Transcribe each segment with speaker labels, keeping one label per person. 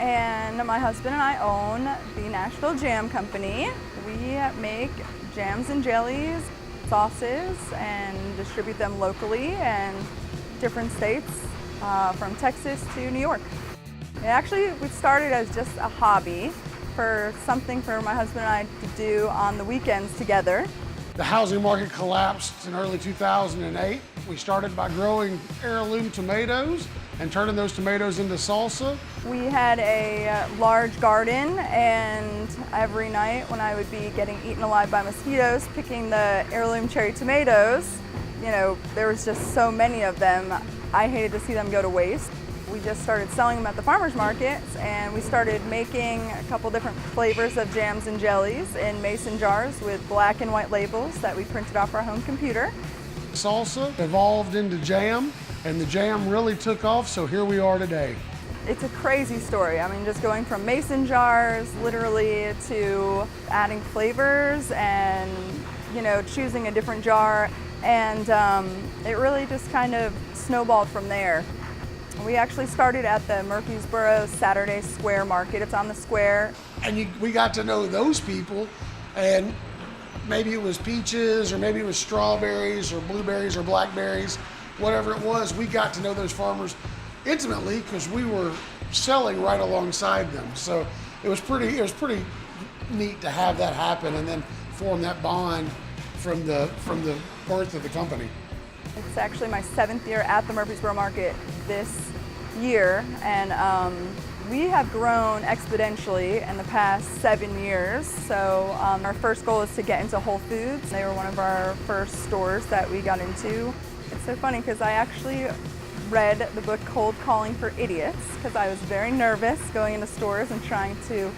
Speaker 1: and my husband and I own the Nashville Jam Company. We make jams and jellies, sauces, and distribute them locally and different states, from Texas to New York. Actually, we started as just a hobby for something for my husband and I to do on the weekends together.
Speaker 2: The housing market collapsed in early 2008. We started by growing heirloom tomatoes and turning those tomatoes into salsa.
Speaker 1: We had a large garden, and every night when I would be getting eaten alive by mosquitoes picking the heirloom cherry tomatoes, you know, there was just so many of them. I hated to see them go to waste. We just started selling them at the farmers markets, and we started making a couple different flavors of jams and jellies in mason jars with black and white labels that we printed off our home computer.
Speaker 2: Salsa evolved into jam, and the jam really took off, so here we are today.
Speaker 1: It's a crazy story. I mean, just going from mason jars literally to adding flavors and, you know, choosing a different jar, and it really just kind of snowballed from there. We actually started at the Murfreesboro Saturday Square Market. It's on the square.
Speaker 2: And we got to know those people, and maybe it was peaches, or maybe it was strawberries, or blueberries, or blackberries, whatever it was. We got to know those farmers intimately because we were selling right alongside them. So it was pretty neat to have that happen and then form that bond from the birth of the company.
Speaker 1: It's actually my 7th year at the Murfreesboro Market this year, and we have grown exponentially in the past 7 years. So our first goal is to get into Whole Foods. They were one of our first stores that we got into. It's so funny because I actually read the book Cold Calling for Idiots because I was very nervous going into stores and trying to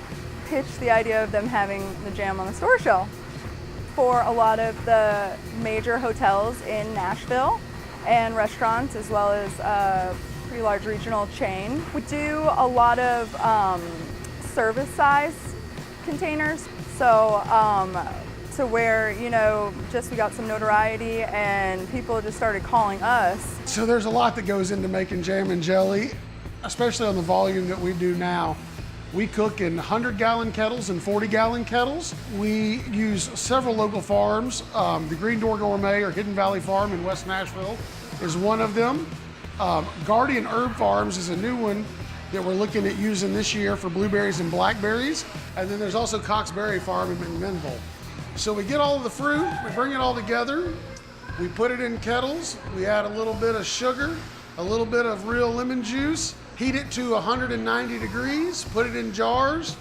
Speaker 1: pitch the idea of them having the jam on the store shelf. For a lot of the major hotels in Nashville and restaurants, as well as a pretty large regional chain. We do a lot of service size containers, so to where, you know, just we got some notoriety and people just started calling us.
Speaker 2: So there's a lot that goes into making jam and jelly, especially on the volume that we do now. We cook in 100-gallon kettles and 40-gallon kettles. We use several local farms. The Green Door Gourmet or Hidden Valley Farm in West Nashville is one of them. Guardian Herb Farms is a new one that we're looking at using this year for blueberries and blackberries. And then there's also Cox Berry Farm in McMinnville. So we get all of the fruit, we bring it all together, we put it in kettles, we add a little bit of sugar, a little bit of real lemon juice, heat it to 190 degrees, put it in jars,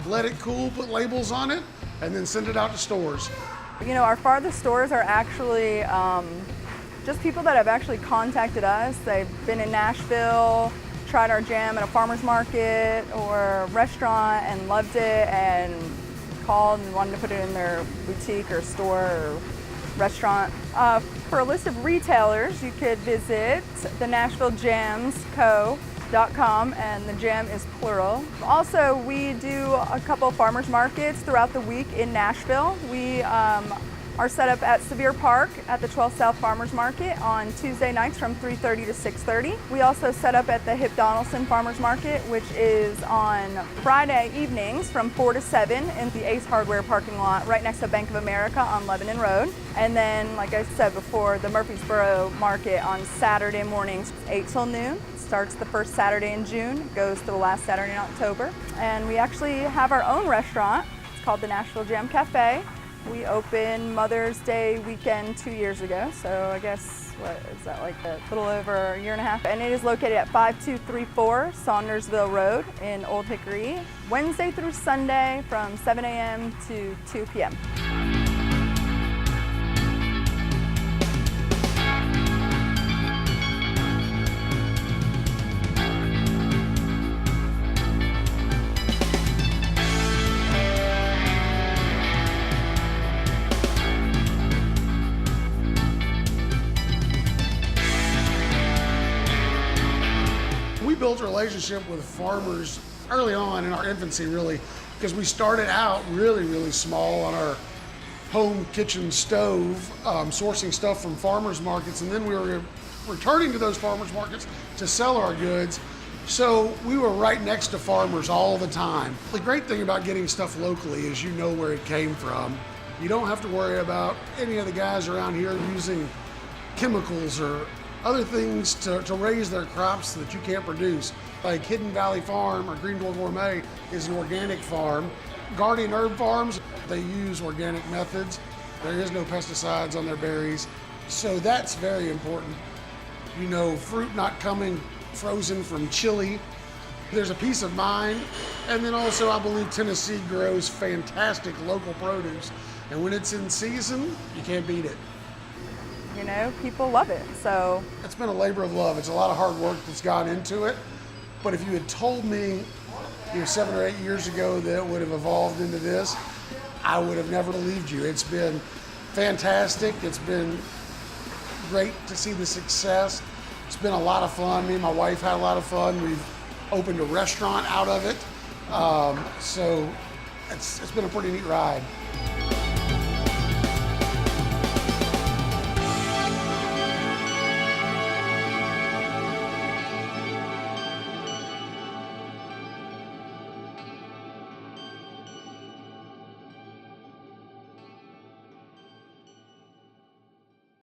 Speaker 2: let it cool, put labels on it, and then send it out to stores.
Speaker 1: You know, our farthest stores are actually just people that have actually contacted us. They've been in Nashville, tried our jam at a farmer's market or restaurant and loved it, and called and wanted to put it in their boutique or store or restaurant. For a list of retailers, you could visit the Nashville Jam Co.com, and the jam is plural. Also, we do a couple farmers markets throughout the week in Nashville. We are set up at Sevier Park at the 12th South Farmers Market on Tuesday nights from 3:30 to 6:30. We also set up at the Hip Donaldson Farmers Market, which is on Friday evenings from 4 to 7 in the Ace Hardware parking lot right next to Bank of America on Lebanon Road. And then, like I said before, the Murfreesboro Market on Saturday mornings, 8 till noon. Starts the first Saturday in June, goes to the last Saturday in October. And we actually have our own restaurant. It's called the Nashville Jam Cafe. We opened Mother's Day weekend 2 years ago, so I guess, what is that, like a little over a year and a half? And it is located at 5234 Saundersville Road in Old Hickory, Wednesday through Sunday from 7 a.m. to 2 p.m.
Speaker 2: We built a relationship with farmers early on in our infancy, really, because we started out really, really small on our home kitchen stove, sourcing stuff from farmers markets, and then we were returning to those farmers markets to sell our goods. So we were right next to farmers all the time. The great thing about getting stuff locally is you know where it came from. You don't have to worry about any of the guys around here using chemicals or other things to raise their crops that you can't produce. Like Hidden Valley Farm or Greenville Gourmet is an organic farm. Guardian Herb Farms, they use organic methods. There is no pesticides on their berries. So that's very important. You know, fruit not coming frozen from Chile. There's a peace of mind. And then also I believe Tennessee grows fantastic local produce. And when it's in season, you can't beat it.
Speaker 1: You know, people love it, so.
Speaker 2: It's been a labor of love. It's a lot of hard work that's gone into it. But if you had told me, 7 or 8 years ago that it would have evolved into this, I would have never believed you. It's been fantastic. It's been great to see the success. It's been a lot of fun. Me and my wife had a lot of fun. We've opened a restaurant out of it. So it's been a pretty neat ride.